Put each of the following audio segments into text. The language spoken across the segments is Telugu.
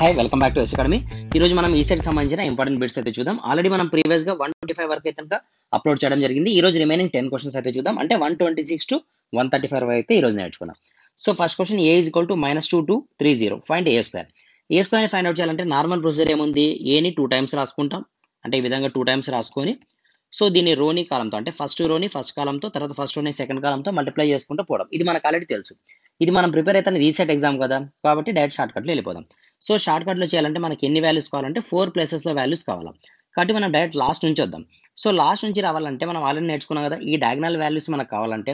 Hi welcome back to S academy. ఈ రోజు మనం ఈ సెట్ సంబంధించిన ఇంపార్టెంట్ బిట్స్ అయితే చూద్దాం. ఆల్రెడీ మనం ప్రీవియస్ గా 125 వరకు అయితే అప్లోడ్ చేయడం జరిగింది. ఈ రోజు రిమైనింగ్ 10 క్వశ్చన్స్ అయితే చూద్దాం. అంటే 126 టు 135 వరకు అయితే ఈ రోజు నేర్చుకున్నాం. So first question a is equal to -2 to 30 find a square. a square ని ఫైండ్ అవుట్ చేయాలంటే నార్మల్ ప్రొసీజర్ ఏముంది, a ని 2 టైమ్స్ రాసుకుంటాం. అంటే ఈ విధంగా 2 టైమ్స్ రాసుకొని సో దీన్ని రోని కాలంతో అంటే ఫస్ట్ రోని ఫస్ట్ కాలంతో తర్వాత ఫస్ట్ రోని సెకండ్ కాలంతో మల్టిప్లై చేసుకుంటూ పోవడం. ఇది మనకు ఆల్రెడీ తెలుసు. ఇది మనం ప్రిపేర్ అవుతున్న రీసెట్ ఎగ్జామ్ కదా, కాబట్టి డైరెక్ట్ షార్ట్ కట్లో వెళ్ళిపోదాం. సో షార్ట్ కట్లో చేయాలంటే మనకి ఎన్ని వాల్యూస్ కావాలంటే 4 ప్లేసెస్లో వాల్యూస్ కావాలి. కాబట్టి మనం డైరెక్ట్ లాస్ట్ నుంచి వద్దాం. సో లాస్ట్ నుంచి రావాలంటే మనం ఆల్రెడీ నేర్చుకున్నాం కదా, ఈ డయాగ్నల్ వాల్యూస్ మనకు కావాలంటే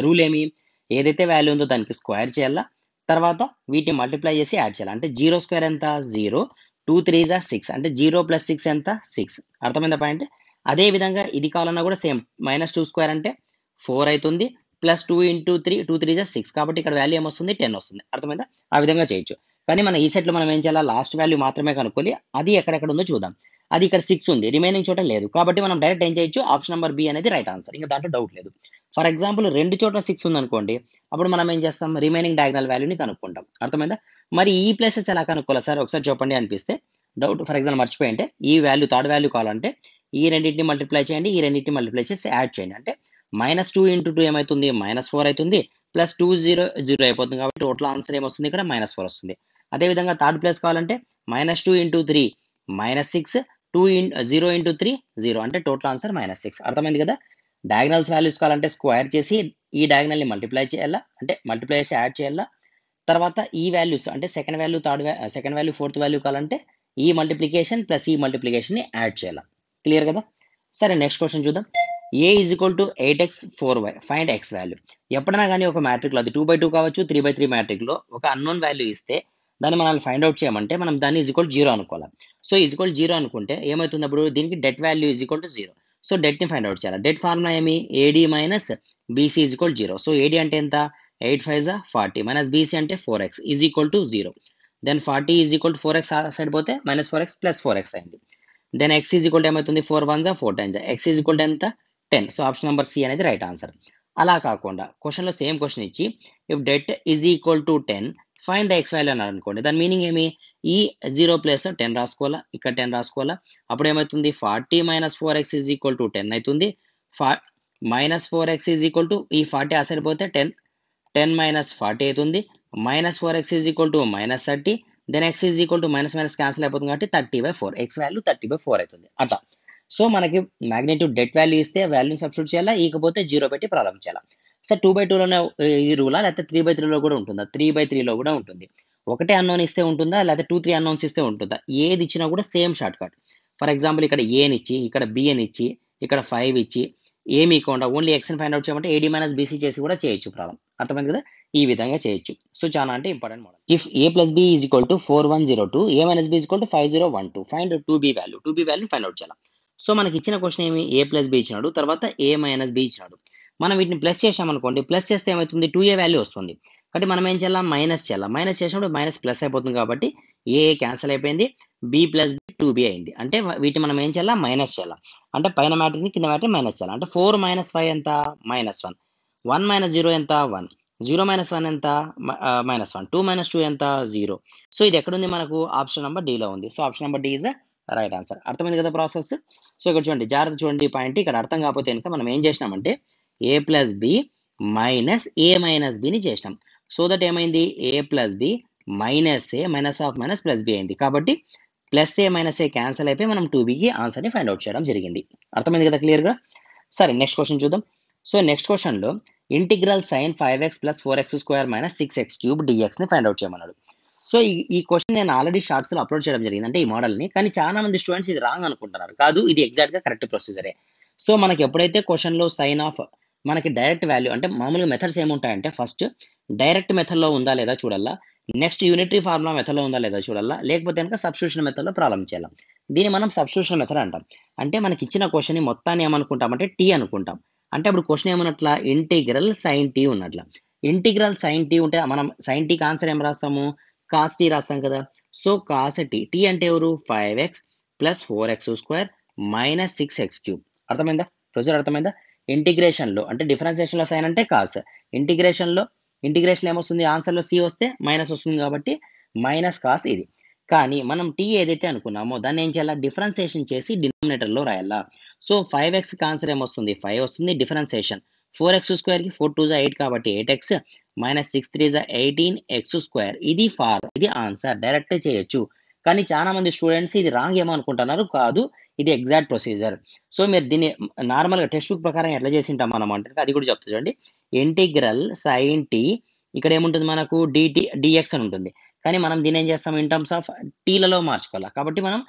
రూల్ ఏమి, ఏదైతే వాల్యూ ఉందో దానికి స్క్వేర్ చేయాలా, తర్వాత వీటిని మల్టిప్లై చేసి యాడ్ చేయాలి. అంటే 0 స్క్వేర్ ఎంత 0, 2 3 6 అంటే 0 + 6 ఎంత 6. అర్థమైందా పాయింట్? అదే విధంగా ఇది కావాలన్నా కూడా సేమ్, -2 స్క్వేర్ అంటే 4 అవుతుంది, +2 × 3 2 3 6 కాబట్టి ఇక్కడ వాల్యూ ఏమొస్తుంది 10 వస్తుంది. అర్థమైందా? ఆ విధంగా చేయొచ్చు. కానీ మన ఈ సెట్లో మనం ఏం చేయాలి, లాస్ట్ వాల్యూ మాత్రమే కనుక్కోవాలి. అది ఎక్కడెక్కడ ఉందో చూద్దాం. అది ఇక్కడ 6 ఉంది, రిమైనింగ్ చోట లేదు. కాబట్టి మనం డైరెక్ట్ ఏం చేయొచ్చు, ఆప్షన్ నెంబర్ బి అనేది రైట్ ఆన్సర్. ఇంకా దాంట్లో డౌట్ లేదు. ఫర్ ఎగ్జాంపుల్ 2 చోట్ల 6 ఉంది అనుకోండి, అప్పుడు మనం ఏం చేస్తాం, రిమైనింగ్ డయాగ్నల్ వాల్యూని కనుక్కుంటాం. అర్థమైందా? మరి ఈ ప్లేసెస్ ఎలా కనుక్కోవాలి సార్ ఒకసారి చెప్పండి అనిపిస్తే, డౌట్ ఫర్ ఎగ్జాంపుల్ మర్చిపోయింటే ఈ వాల్యూ థర్డ్ వాల్యూ కావాలంటే ఈ రెండింటిని మల్టిప్లై చేయండి, ఈ రెండింటిని మల్టిప్లై చేసి యాడ్ చేయండి. అంటే -2 × 2 ఏమవుతుంది, -4 అవుతుంది, +2 0 0 అయిపోతుంది. కాబట్టి టోటల్ ఆన్సర్ ఏమొస్తుంది, ఇక్కడ -4 వస్తుంది. అదేవిధంగా థర్డ్ ప్లేస్ కావాలంటే -2 × 3 -6, 0 × 3 0 అంటే టోటల్ ఆన్సర్ -6. అర్థమైంది కదా? డయాగ్నల్స్ వాల్యూస్ కావాలంటే స్క్వేర్ చేసి ఈ డయాగ్నల్ ని మల్టిప్లై చేయాలా, అంటే మల్టిప్లై చేసి యాడ్ చేయాలా. తర్వాత ఈ వాల్యూస్ అంటే సెకండ్ వాల్యూ ఫోర్త్ వాల్యూ కావాలంటే ఈ మల్టిప్లికేషన్ ప్లస్ ఈ మల్టిప్లికేషన్ ని యాడ్ చేయాలి. క్లియర్ కదా? సరే నెక్స్ట్ క్వశ్చన్ చూద్దాం. a is equal to 8x 4y find x value. ఎప్పుడైనా కానీ ఒక మ్యాట్రిక్లో అది 2/2 కావచ్చు, 3/3 మ్యాట్రిక్లో ఒక అన్నోన్ వాల్యూ ఇస్తే దాన్ని మనం ఫైండ్ అవుట్ చేయమంటే మనం దాన్ని =0 అనుకోవాలి. సో =0 అనుకుంటే ఏమవుతుంది, అప్పుడు దీనికి డెట్ వాల్యూ =0. సో డెట్ ని ఫైండ్ అవుట్ చేయాలి. డెట్ ఫార్ములా ఏమి, AD - BC = 0. సో AD అంటే ఎంత, 8 5 40 -BC అంటే 4x = 0. దెన్ 40 = 4x సైడ్ పోతే -4x + 4x అయింది. దెన్ x ఏమవుతుంది, 4 1 4 10 x ఎంత 10. సో ఆప్షన్ నెంబర్ సి అనేది రైట్ ఆన్సర్. అలా కాకుండా క్వశ్చన్లో సేమ్ క్వశ్చన్ ఇచ్చి if debt = 10 find the X value అన్నారు అనుకోండి, దాని మీనింగ్ ఏమి, ఈ 0 ప్లేస్ 10 రాసుకోవాలా, ఇక్కడ 10 రాసుకోవాలా. అప్పుడు ఏమవుతుంది, 40 - 4x = 10 అవుతుంది. -4x ఈ 40 ఆ సైడ్ పోతే 10 -40 అవుతుంది. -4x -30. దెన్ x క్యాన్సిల్ అయిపోతుంది కాబట్టి 30/4, ఎక్స్ వాల్యూ 30/4 అవుతుంది. అట్లా సో మనకి మ్యాగ్నిట్యూడ్ డెట్ వాల్యూ ఇస్తే వాల్యూని సబ్స్టిట్యూట్ చేయాలా, ఇకపోతే 0 పెట్టి ప్రాబ్లం చేయాలా. సార్ 2/2లోనే ఇది రూలా, లేకపోతే 3/3లో కూడా ఉంటుందా? 3/3లో కూడా ఉంటుంది. ఒకటే అన్నోన్ ఇస్తే ఉంటుందా, లేకపోతే 2 3 అన్నోన్స్ ఇస్తే ఉంటుందా? ఏది ఇచ్చినా కూడా same short cut. For example ఇక్కడ a ని ఇచ్చి, ఇక్కడ b అని ఇచ్చి, ఇక్కడ 5 ఇచ్చి ఏమి ఇవ్వకుండా ఓన్లీ x ని ఫైండ్ అవుట్ చేయమంటే AD - BC చేసి కూడా చేయొచ్చు ప్రాబ్లం. అర్థమైంది కదా? ఈ విధంగా చేయొచ్చు. సో చాలా అంటే important model. If a + b = 4102, a - b = 5012 find 2b value find out చేయాలి. సో మనకి ఇచ్చిన క్వశ్చన్ ఏమి, a + b ఇచ్చినాడు, తర్వాత a - b ఇచ్చినాడు. మనం వీటిని ప్లస్ చేసామనుకోండి, ప్లస్ చేస్తే ఏమవుతుంది, 2a వాల్యూ వస్తుంది. కాబట్టి మనం ఏం చేయాలి, మైనస్ చేయాలి. మైనస్ చేసినప్పుడు మైనస్ ప్లస్ అయిపోతుంది కాబట్టి a క్యాన్సిల్ అయిపోయింది, b + b 2b అయింది. అంటే వీటిని మనం ఏం చేయాలి, మైనస్ చేయాలి. అంటే పైన మ్యాట్రిక్ని కింద మ్యాట్రిక్ మైనస్ చేయాలి. అంటే 4 - 5 ఎంత, -1. 1 - 0 ఎంత, 1. 0 - 1 ఎంత, -1. 2 - 2 ఎంత, 0. సో ఇది ఎక్కడుంది మనకు, ఆప్షన్ నెంబర్ డిలో ఉంది. So option number D is right answer. అర్థమైంది కదా ప్రాసెస్? సో ఇక్కడ చూడండి, జాగ్రత్త చూడండి పాయింట్. ఇక్కడ అర్థం కాకపోతే కనుక మనం ఏం చేసినామంటే a + b - a - bని చేసినాం. సో దట్ ఏమైంది, a + b - a +b అయింది. కాబట్టి +a - a క్యాన్సిల్ అయిపోయి మనం 2bకి ఆన్సర్ని ఫైండ్ అవుట్ చేయడం జరిగింది. అర్థమైంది కదా క్లియర్గా? సరే నెక్స్ట్ క్వశ్చన్ చూద్దాం. సో నెక్స్ట్ క్వశ్చన్లో integral sin 5x + 4x² - 6x³ dx ని ఫైండ్ అవుట్ చేయమన్నాడు. సో ఈ క్వశ్చన్ నేను ఆల్రెడీ షార్ట్స్లో అప్లోడ్ చేయడం జరిగింది, అంటే ఈ మోడల్ని. కానీ చాలా మంది స్టూడెంట్స్ ఇది రాంగ్ అనుకుంటున్నారు. కాదు, ఇది ఎగ్జాక్ట్గా కరెక్ట్ ప్రొసీజరే. సో మనకి ఎప్పుడైతే క్వశ్చన్లో సైన్ ఆఫ్ మనకి డైరెక్ట్ వాల్యూ అంటే మామూలుగా మెథడ్స్ ఏముంటాయంటే, ఫస్ట్ డైరెక్ట్ మెథడ్లో ఉందా లేదా చూడాలా, నెక్స్ట్ యూనిటరీ ఫార్ములా మెథడ్లో ఉందా లేదా చూడాలా, లేకపోతే కనుక సబ్స్టిట్యూషన్ మెథడ్లో ప్రాబ్లం చేయాలి. దీన్ని మనం సబ్స్టిట్యూషన్ మెథడ్ అంటాం. అంటే మనకి ఇచ్చిన క్వశ్చన్ మొత్తాన్ని ఏమనుకుంటామంటే టీ అనుకుంటాం. అంటే అప్పుడు క్వశ్చన్ ఏమన్నట్ల, ఇంటిగ్రల్ సైన్ టీ ఉన్నట్ల. ఇంటిగ్రల్ సైన్ టీ ఉంటే మనం సైన్ టీకి ఆన్సర్ ఏం రాస్తాము, కాస్ టీ రాస్తాం కదా. సో కాస్ టీ, టీ అంటే ఎవరు, 5x + 4x² - 6x³. అర్థమైందా? ప్రొసీజర్ అర్థమైందా? ఇంటిగ్రేషన్లో అంటే డిఫరెన్సియేషన్లో సైన్ అంటే కాస్, ఇంటిగ్రేషన్ ఏమొస్తుంది, ఆన్సర్లో సి వస్తే మైనస్ వస్తుంది కాబట్టి మైనస్ కాస్ ఇది. కానీ మనం టీ ఏదైతే అనుకున్నామో దాన్ని ఏం చేయాలా, డిఫరెన్సియేషన్ చేసి డినామినేటర్లో రాయాలా. సో 5x ఆన్సర్ ఏమొస్తుంది, 5 వస్తుంది. డిఫరెన్సియేషన్ 4x² కి 4 2 8 కాబట్టి 8x మైనస్ 6 3 18x². ఇది ఆన్సర్, డైరెక్ట్ చేయొచ్చు. కానీ చాలా మంది స్టూడెంట్స్ ఇది రాంగ్ ఏమో అనుకుంటున్నారు. కాదు, ఇది ఎగ్జాక్ట్ ప్రొసీజర్. సో మీరు దీన్ని నార్మల్గా టెక్స్ట్ బుక్ ప్రకారం ఎట్లా చేసి ఉంటాం మనం అంటే అది కూడా చెప్తా చూడండి. ఇంటిగ్రల్ సైన్ టీ, ఇక్కడ ఏముంటుంది మనకు డిఎక్స్ అని ఉంటుంది. కానీ మనం దీన్ని ఏం చేస్తాం, ఇన్ టర్మ్స్ ఆఫ్ టీలలో మార్చుకోవాలి. కాబట్టి మనం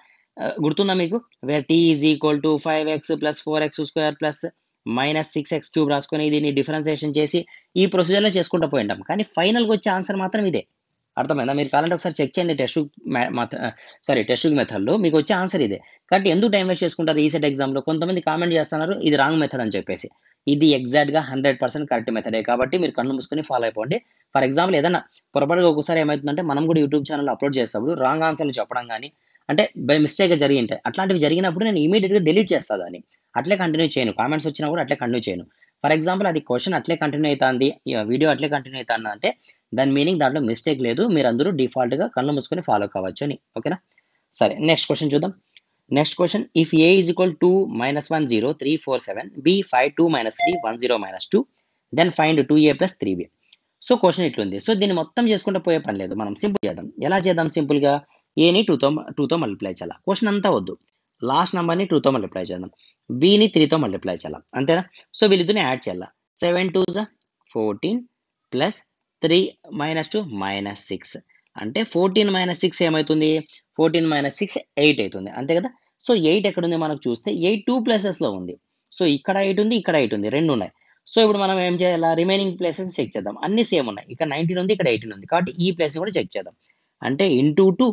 గుర్తుందా మీకు, where T is equal to 5x plus 4x² plus minus 6x³ రాసుకొని దీన్ని డిఫరెన్సియేషన్ చేసి ఈ ప్రొసీజర్లో చేసుకుంటూ పోయి ఉంటాం. కానీ ఫైనల్గా వచ్చే ఆన్సర్ మాత్రం ఇదే. అర్థమైందా? మీరు కావాలంటే ఒకసారి చెక్ చేయండి టెక్స్ట్ బుక్ మెథడ్లో మీకు వచ్చే ఆన్సర్ ఇదే. కాబట్టి ఎందుకు టైం వేస్ట్ చేసుకుంటారు ఈసెట్ ఎగ్జామ్లో? కొంతమంది కామెంట్ చేస్తున్నారు ఇది రాంగ్ మెథడ్ అని చెప్పేసి. ఇది ఎగ్జాక్ట్గా 100% కరెక్ట్ మెథడే. కాబట్టి మీరు కళ్ళు మూసుకొని ఫాలో అయిపోండి. ఫర్ ఎగ్జాంపుల్ ఏదైనా పొరపాటుగా ఒక్కోసారి ఏమవుతుందంటే మనం కూడా యూట్యూబ్ ఛానల్ అప్లోడ్ చేసేటప్పుడు రాంగ్ ఆన్సర్లు చెప్పడం కానీ అంటే బై మిస్టేక్గా జరిగి ఉంటాయి. అట్లాంటివి జరిగినప్పుడు నేను ఇమీడియట్గా డిలీట్ చేస్తాను దాన్ని. అట్లే కంటిన్యూ చేయను. కామెంట్స్ వచ్చినా కూడా అట్లే కంటిన్యూ చేయను. ఫర్ ఎగ్జాంపుల్ అది క్వశ్చన్ అట్లే కంటిన్యూ అవుతుంది, వీడియో అట్లే కంటిన్యూ అవుతుంది అంటే దాని మీనింగ్ దాంట్లో మిస్టేక్ లేదు. మీరు అందరూ డిఫాల్ట్గా కళ్ళు మూసుకొని ఫాలో కావచ్చు అని. ఓకేనా? సరే, నెక్స్ట్ క్వశ్చన్ చూద్దాం. Next question, if A is equal to -1 0 3 4 7 B 5 2 3 1 0 2 then find 2a plus 3b. So question ఇట్లుంది. సో దీన్ని మొత్తం చేసుకుంటూ పోయే పని లేదు, మనం సింపుల్ చేద్దాం. ఎలా చేద్దాం సింపుల్గా, ఏని 2తో మల్టిప్లై చేయాలి. క్వశ్చన్ అంతా వద్దు, లాస్ట్ నెంబర్ని 2తో మల్టిప్లై చేద్దాం, బిని 3తో మల్టిప్లై చేయాలి. అంతేనా? సో వీళ్ళిద్దరిని యాడ్ చేయాలి. 7 2 14 ప్లస్ 3 -2 -6 అంటే 14 -6 ఏమవుతుంది, 14 -6 8 అవుతుంది. అంతే కదా? సో 8 ఎక్కడుంది మనకు చూస్తే 8 2 ప్లేసెస్లో ఉంది. సో ఇక్కడ 8 ఉంది, ఇక్కడ 8 ఉంది, రెండు ఉన్నాయి. సో ఇప్పుడు మనం ఏం చేయాలా, రిమైనింగ్ ప్లేసెస్ చెక్ చేద్దాం. అన్ని సేమ్ ఉన్నాయి. ఇక్కడ 19 ఉంది, ఇక్కడ 18 ఉంది. కాబట్టి ఈ ప్లేస్ కూడా చెక్ చేద్దాం. అంటే ఇంటూ 2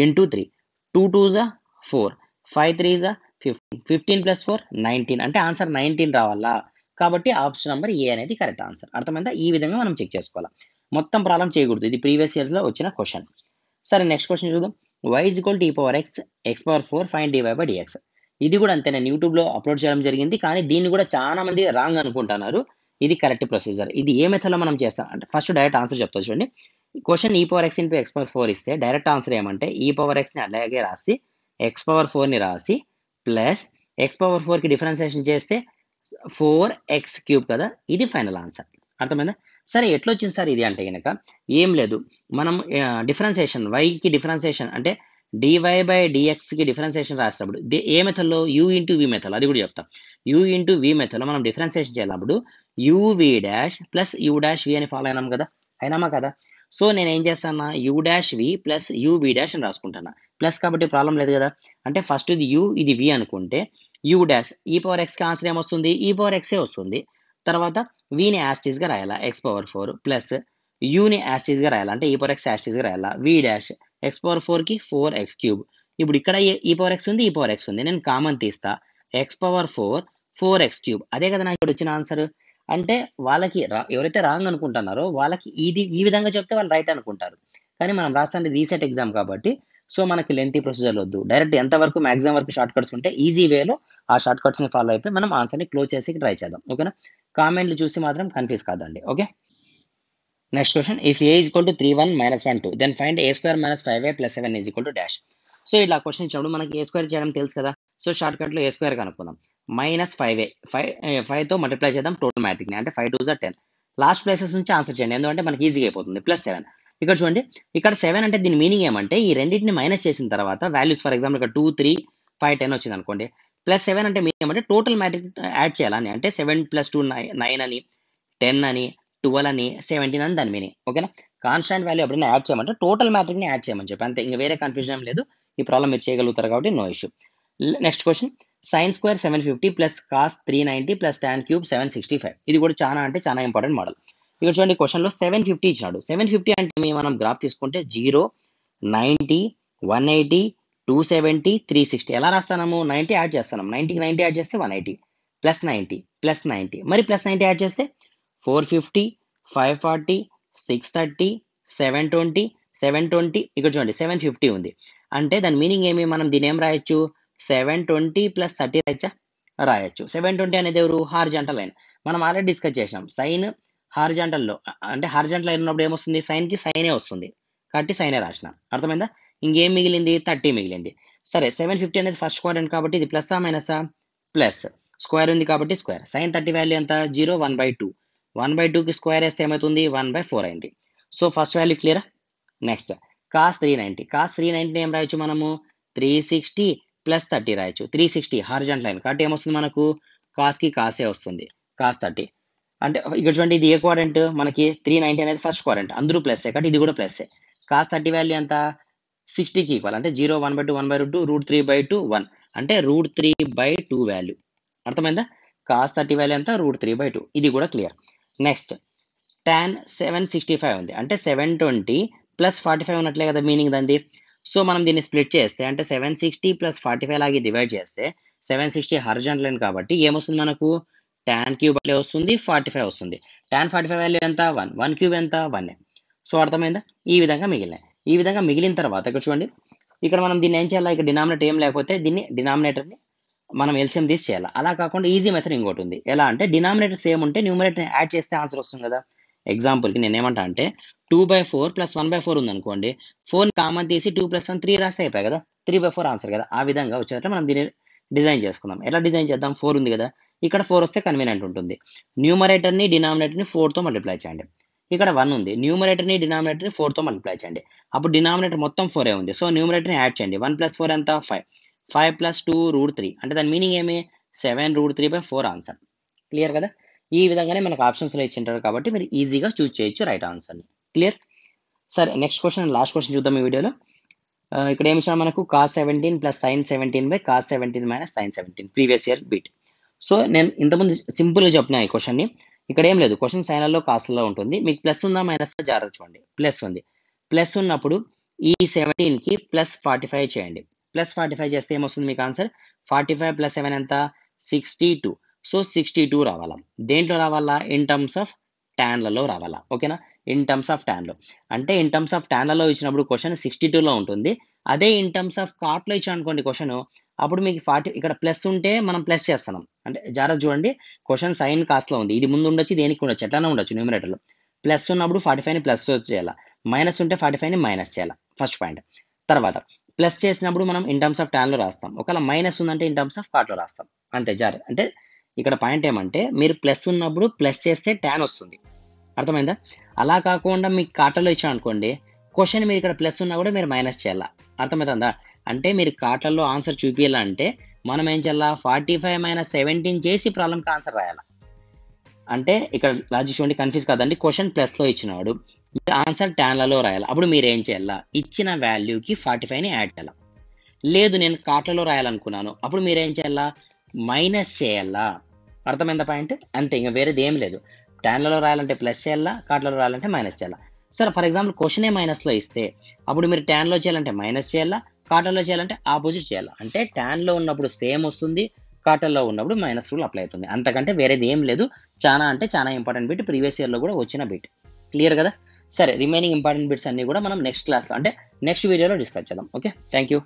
ఇంటూ 3 2 2 4 5 3 15 15 ప్లస్ 4 19 అంటే ఆన్సర్ 19 రావాలా. కాబట్టి ఆప్షన్ నెంబర్ ఏ అనేది కరెక్ట్ ఆన్సర్. అర్థమైందా? ఈ విధంగా మనం చెక్ చేసుకోవాలి. మొత్తం ప్రాబ్లం చేయకూడదు. ఇది ప్రీవియస్ ఇయర్స్లో వచ్చిన క్వశ్చన్. సరే, నెక్స్ట్ క్వశ్చన్ చూద్దాం. y is equal to e power x x power 4 find dy by dx. ఇది కూడా అంతే, నేను యూట్యూబ్లో అప్లోడ్ చేయడం జరిగింది. కానీ దీన్ని కూడా చాలా మంది రాంగ్ అనుకుంటున్నారు. ఇది కరెక్ట్ ప్రొసీజర్. ఇది ఏ మెథడ్లో మనం చేస్తాం అంటే ఫస్ట్ డైరెక్ట్ ఆన్సర్ చెప్తా చూడండి. Question e power x into x power 4 ఇస్తే డైరెక్ట్ ఆన్సర్ ఏమంటే e power x ని అలాగే రాసి x power 4 ని రాసి ప్లస్ x power 4 కి డిఫరెన్సియేషన్ చేస్తే 4x³ కదా. ఇది ఫైనల్ ఆన్సర్. అర్థమైందా? సరే, ఎట్లా వచ్చింది సార్ ఇది అంటే కనుక ఏం లేదు, మనం డిఫరెన్సియేషన్ వైకి డిఫరెన్సియేషన్ అంటే dy బై dxకి డిఫరెన్సియేషన్ రాసేటప్పుడు ఏ మెథడ్లో, u ఇంటూ v మెథడ్, అది కూడా చెప్తాం. u ఇంటూ v మెథడ్లో మనం డిఫరెన్సియేషన్ చేయాలప్పుడు uv dash plus u dash v అని ఫాలో అయినాం కదా, అయినామా కదా. సో నేను ఏం చేస్తాను, u dash v plus uv dash అని రాసుకుంటాను. ప్లస్ కాబట్టి ప్రాబ్లం లేదు కదా. అంటే ఫస్ట్ ఇది u ఇది v అనుకుంటే u డాష్ e పవర్ ఎక్స్కి ఆన్సర్ ఏమొస్తుంది, e పవర్ ఎక్సే వస్తుంది. తర్వాత వీని యాస్టీస్గా రాయాలా x పవర్ 4 ప్లస్ యూని యాస్టీస్గా రాయాలా అంటే e పవర్ ఎక్స్ యాస్టీస్గా రాయాలా. v డాష్ x పవర్ 4కి 4x³. ఇప్పుడు ఇక్కడ e పవర్ ఎక్స్ ఉంది, e పవర్ ఎక్స్ ఉంది, నేను కామన్ తీస్తా. x పవర్ 4 4x³, అదే కదా నాకు ఇప్పుడు వచ్చిన ఆన్సర్. అంటే వాళ్ళకి ఎవరైతే రాంగ్ అనుకుంటున్నారో వాళ్ళకి ఈ విధంగా చెప్తే వాళ్ళు రైట్ అనుకుంటారు. కానీ మనం రాస్తానికి రీసెట్ ఎగ్జామ్ కాబట్టి సో మనకి లెంతీ ప్రొసీజర్ వద్దు. డైరెక్ట్ ఎంతవరకు మ్యాక్సిమం వరకు షార్ట్ కట్స్ ఉంటే ఈజీ వేలో ఆ షార్ట్ కట్స్ని ఫాలో అయిపోయి మనం ఆన్సర్ని క్లోజ్ చేసి ట్రై చేద్దాం. ఓకేనా? కామెంట్లు చూసి మాత్రం కన్ఫ్యూజ్ కాదండి. Okay, next question, if A is equal to 3 1 - 1 2 then find a² - 5a + 7 is equal to dash. So ఇట్లా క్వశ్చన్ ఇచ్చినప్పుడు మనకి a² చేయడం తెలుసు కదా. సో షార్ట్ కట్లో a² కనుక్కుందాం. -5a 5తో మల్టిప్లై చేద్దాం టోటల్ మ్యాట్రిక్ని, అంటే 5 2 10. లాస్ట్ ప్లేసెస్ నుంచి ఆన్సర్ చేయండి, ఎందుకంటే మనకి ఈజీగా అయిపోతుంది. +7 ఇక్కడ చూడండి. ఇక్కడ 7 అంటే దీని మీనింగ్ ఏమంటే ఈ రెండింటిని మైనస్ చేసిన తర్వాత వాల్యూస్, ఫర్ ఎగ్జాంపుల్ ఇక్కడ 2 3 5 10 వచ్చింది అనుకోండి. +7 అంటే మీనింగ్ ఏమంటే టోటల్ మ్యాట్రిక్ యాడ్ చేయాలని, అంటే 7 + 2 9 అని, 10 అని, 12 అని, 17 అని దాని మీనింగ్. ఓకేనా? కాన్స్టాంట్ వాల్యూ ఎప్పుడైనా యాడ్ చేయమంటే టోటల్ మ్యాట్రిక్ని యాడ్ చేయమని చెప్పి అంతే, ఇంకా వేరే కన్ఫ్యూజన్ ఏం లేదు. ఈ ప్రాబ్లం మీరు చేయగలుగుతారు కాబట్టి no issue. Next question, sin² 750 plus cos 390 plus tan³ 765. ఇది కూడా చాలా అంటే చాలా ఇంపార్టెంట్ మోడల్. ఇక్కడ చూడండి, క్వశ్చన్లో 750 ఇచ్చినాడు. 750 అంటే మనం గ్రాఫ్ తీసుకుంటే 0 90 180 270 360 ఎలా రాస్తాము, 90 యాడ్ చేస్తాము. 90కి 90 యాడ్ చేస్తే 180 ప్లస్ 90 ప్లస్ 90 మరి ప్లస్ 90 యాడ్ చేస్తే 450 540 630 720 720. ఇక్కడ చూడండి 750 ఉంది అంటే దాని మీనింగ్ ఏమి, మనం దీని ఏం రాయొచ్చు, 720 + 30 రాయచ్చా, రాయొచ్చు. 720 అనేది ఎవరు, హార్జాంటల్ లైన్. మనం ఆల్రెడీ డిస్కస్ చేసాం, సైన్ హార్జాంటల్లో అంటే హార్జాంటల్ లైన్ ఉన్నప్పుడు ఏమొస్తుంది, సైన్కి సైనే వస్తుంది కాబట్టి సైనే రాసిన. అర్థమైందా? ఇంకేం మిగిలింది 30 మిగిలింది. సరే 750 అనేది ఫస్ట్ క్వాడ్రంట్ కాబట్టి ఇది ప్లస్సా మైనసా? ప్లస్. స్క్వేర్ ఉంది కాబట్టి స్క్వేర్. sin 30 వాల్యూ ఎంత? 0 1/2. 1/2కి స్క్వేర్ వేస్తే ఏమవుతుంది? 1/4 అయింది. సో ఫస్ట్ వాల్యూ క్లియరా? Next cos 390. cos 390 ఏం రాయొచ్చు మనము? 360 ప్లస్ 30 రాయొచ్చు. 360 హారిజాంటల్ లైన్ కాబట్టి ఏమొస్తుంది మనకు? కాస్కి కాసే వస్తుంది. cos 30 అంటే ఇక్కడ చూడండి ఇది ఏ క్వాడ్రంట్? మనకి 390 అనేది ఫస్ట్ క్వాడ్రంట్. అందరూ ప్లస్సే కాబట్టి ఇది కూడా ప్లస్సే. cos 30 వాల్యూ ఎంత? 60కి ఈక్వల్ అంటే 0 1/2 1/2 √3/2 1 అంటే √3/2 వాల్యూ. అర్థమైందా? cos 30 వాల్యూ ఎంత? √3/2. ఇది కూడా క్లియర్. నెక్స్ట్ tan 765 ఉంది. అంటే 720 ప్లస్ 45 ఉన్నట్లే కదా మీనింగ్ దానిది. సో మనం దీన్ని స్ప్లిట్ చేస్తే అంటే 760 ప్లస్ 45 లాగి డివైడ్ చేస్తే 760 హారిజాంటల్ లైన్ కాబట్టి ఏమొస్తుంది మనకు? tan క్యూబ్ అట్లే వస్తుంది 45 వస్తుంది. tan 45 వాల్యూ ఎంత? 1. 1 క్యూబ్ ఎంత? 1. సో అర్థమైందా? ఈ విధంగా మిగిలినాయి. ఈ విధంగా మిగిలిన తర్వాత ఇక్కడ చూడండి ఇక్కడ మనం దీన్ని ఏం చేయాలి? ఇక్కడ డినామినేటర్ ఏం లేకపోతే దీన్ని డినామినేటర్ని మనం ఎల్సిఎం తీసి చేయాలి. అలా కాకుండా ఈజీ మెథడ్ ఇంకోటి ఉంది. ఎలా అంటే డినామినేటర్ సేమ్ ఉంటే న్యూమరేటర్ యాడ్ చేస్తే ఆన్సర్ వస్తుంది కదా. ఎగ్జాంపుల్కి నేను ఏమంటా అంటే 2/4 ప్లస్ 1/4 ఉందనుకోండి, 4 కామన్ తీసి 2 + 1 3 రాస్తే అయిపోయాయి కదా, 3/4 ఆన్సర్ కదా. ఆ విధంగా వచ్చేటట్లు మనం దీన్ని డిజైన్ చేసుకుందాం. ఎలా డిజైన్ చేద్దాం? 4 ఉంది కదా, ఇక్కడ 4 వస్తే కన్వీనియంట్ ఉంటుంది. న్యూమరేటర్ని డినామినేటర్ని 4తో మల్టిప్లై చేయండి. ఇక్కడ 1 ఉంది, న్యూమరేటర్ని డినామినేటర్ని 4తో మల్టిప్లై చేయండి. అప్పుడు డినామినేటర్ మొత్తం 4 ఉంది. సో న్యూమరేటర్ని యాడ్ చేయండి. 1 + 4 ఎంత? 5. 5 + 2 √3 అంటే దాని మీనింగ్ ఏమి? 7√3/4 ఆన్సర్. క్లియర్ కదా. ఈ విధంగానే మనకు ఆప్షన్స్లో ఇచ్చింటారు కాబట్టి మీరు ఈజీగా చూస్ చేయొచ్చు రైట్ ఆన్సర్ని. క్లియర్. సరే నెక్స్ట్ క్వశ్చన్, లాస్ట్ క్వశ్చన్ చూద్దాం ఈ వీడియోలో. ఇక్కడ ఏమి ఇచ్చిన మనకు? cos 17 plus sin 17/cos 17 minus sin 17 previous year beat. So నేను ఇంతకుముందు సింపుల్గా చెప్పిన ఈ క్వశ్చన్ని. ఇక్కడ ఏం లేదు, క్వశ్చన్ సైన్లలో కాస్ట్లో ఉంటుంది. మీకు ప్లస్ ఉందా మైనస్ జాగ్రత్త చూడండి. ప్లస్ ఉంది. ప్లస్ ఉన్నప్పుడు ఈ 17కి ప్లస్ 45 చేయండి. ప్లస్ 45 చేస్తే ఏమొస్తుంది మీకు ఆన్సర్? 45 + 7 ఎంత? 62. సో 62 రావాలా. దేంట్లో రావాలా? ఇన్ టర్మ్స్ ఆఫ్ ట్యాన్లలో రావాలా. ఓకేనా? ఇన్ టర్మ్స్ ఆఫ్ ట్యాన్లో అంటే ఇన్ టర్మ్స్ ఆఫ్ ట్యాన్లలో ఇచ్చినప్పుడు క్వశ్చన్ 62లో ఉంటుంది. అదే ఇన్ టర్మ్స్ ఆఫ్ కాట్లో ఇచ్చాను అనుకోండి క్వశ్చన్, అప్పుడు మీకు 40 ఇక్కడ ప్లస్ ఉంటే మనం ప్లస్ చేస్తున్నాం. అంటే జాగ్రత్త చూడండి, క్వశ్చన్ సైన్ కాస్ట్లో ఉంది. ఇది ముందు ఉండొచ్చు, దేనికి ఉండొచ్చు, ఎట్లానే ఉండొచ్చు. న్యూమరేటర్లో ప్లస్ ఉన్నప్పుడు 45ని ప్లస్ చేయాలా, మైనస్ ఉంటే 45ని మైనస్ చేయాలా. First point. తర్వాత ప్లస్ చేసినప్పుడు మనం ఇన్ టర్మ్స్ ఆఫ్ ట్యాన్లో రాస్తాం. ఒకవేళ మైనస్ ఉందంటే ఇన్ టర్మ్స్ ఆఫ్ కాట్లో రాస్తాం. అంతే జాగ్రత్త. అంటే ఇక్కడ పాయింట్ ఏమంటే మీరు ప్లస్ ఉన్నప్పుడు ప్లస్ చేస్తే ట్యాన్ వస్తుంది. అర్థమైందా? అలా కాకుండా మీకు కాటలో ఇచ్చాను అనుకోండి క్వశ్చన్, మీరు ఇక్కడ ప్లస్ ఉన్నా కూడా మీరు మైనస్ చేయాలా. అర్థమవుతుందా? అంటే మీరు కాటల్లో ఆన్సర్ చూపించాలంటే మనం ఏం చేయాలా? 45 - 17 చేసి ప్రాబ్లంకి ఆన్సర్ రాయాలి. అంటే ఇక్కడ లాజిక్ చూడండి, కన్ఫ్యూజ్ కాదండి. క్వశ్చన్ ప్లస్లో ఇచ్చినాడు, ఆన్సర్ ట్యాన్లలో రాయాలి. అప్పుడు మీరు ఏం చేయాలా? ఇచ్చిన వాల్యూకి 45ని యాడ్ చేయాలి. లేదు నేను కాట్లలో రాయాలనుకున్నాను, అప్పుడు మీరు ఏం చేయాలా? మైనస్ చేయాలా. అర్థమైందా పాయింట్? అంతే, ఇంకా వేరేది ఏం లేదు. ట్యాన్లలో రాయాలంటే ప్లస్ చేయాలా, కాట్లలో రాయాలంటే మైనస్ చేయాలా. సరే ఫర్ ఎగ్జాంపుల్ క్వశ్చనే మైనస్లో ఇస్తే అప్పుడు మీరు ట్యాన్లో చేయాలంటే మైనస్ చేయాలా, కాటల్లో చేయాలంటే ఆపోజిట్ చేయాలా. అంటే ట్యాన్లో ఉన్నప్పుడు సేమ్ వస్తుంది, కాటల్లో ఉన్నప్పుడు మైనస్ రూల్ అప్లై అవుతుంది. అంతకంటే వేరేది ఏం లేదు. చాలా అంటే చాలా ఇంపార్టెంట్ బిట్, ప్రీవియస్ ఇయర్లో కూడా వచ్చిన బిట్. క్లియర్ కదా. సరే రిమైనింగ్ ఇంపార్టెంట్ బిట్స్ అన్ని కూడా మనం నెక్స్ట్ క్లాస్లో అంటే నెక్స్ట్ వీడియోలో డిస్కస్ చేద్దాం. Okay, thank you.